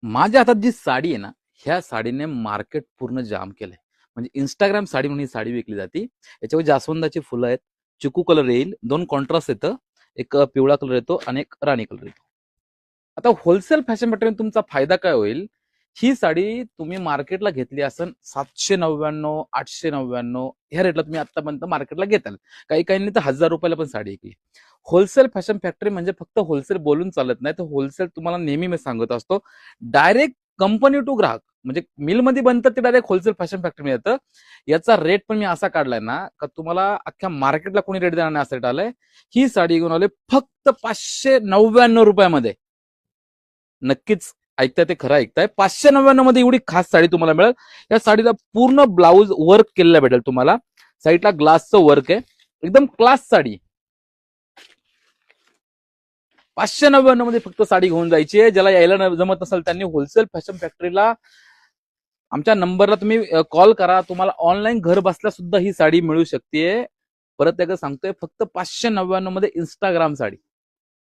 माझ्या हातात जी साडी आहे ना, ह्या साडीने मार्केट पूर्ण जाम केलंय. म्हणजे Instagram साडी म्हणून ही साडी विकली जाते. याच्यावर जास्वंदाची फुलं आहेत, चिकू कलर येईल, 2 कॉन्ट्रास्ट येतं, एक पिवळा कलर येतो आणि एक राणी कलर येतो. आता होलसेल फॅशन पॅटर्न तुमचा फायदा काय होईल? ही साडी तुम्ही मार्केटला घेतली असेल 799, 899 ह्या रेटला तुम्ही आतापर्यंत मार्केटला घेताल. काही काहींनी तर ₹1000 पण साडी विकली. होलसेल फॅशन फॅक्टरी म्हणजे फक्त होलसेल बोलून चालत नाही, तर होलसेल तुम्हाला नेहमी मी सांगत असतो, डायरेक्ट कंपनी टू ग्राहक म्हणजे मिलमध्ये बनतं ते डायरेक्ट होलसेल फॅशन फॅक्टरी येतं. याचा रेट पण मी असा काढलाय ना, का तुम्हाला अख्ख्या मार्केटला कोणी रेट देणार नाही असा रेट आलाय. ही साडी घेऊन आले फक्त ₹599 मध्ये. नक्कीच ऐकताय ते खरं ऐकताय. 599 मध्ये एवढी खास साडी तुम्हाला मिळेल. या साडीला पूर्ण ब्लाऊज वर्क केलेला भेटेल तुम्हाला. साईडला ग्लासचं वर्क आहे. एकदम क्लास साडी. 599 मध्ये फक्त साडी घेऊन जायची आहे. ज्याला यायला जमत नसेल त्यांनी होलसेल फॅशन फॅक्टरीला आमच्या नंबरला तुम्ही कॉल करा. तुम्हाला ऑनलाईन घर बसल्या सुद्धा ही साडी मिळू शकते. परत एकदा सांगतोय फक्त 599 मध्ये Instagram साडी.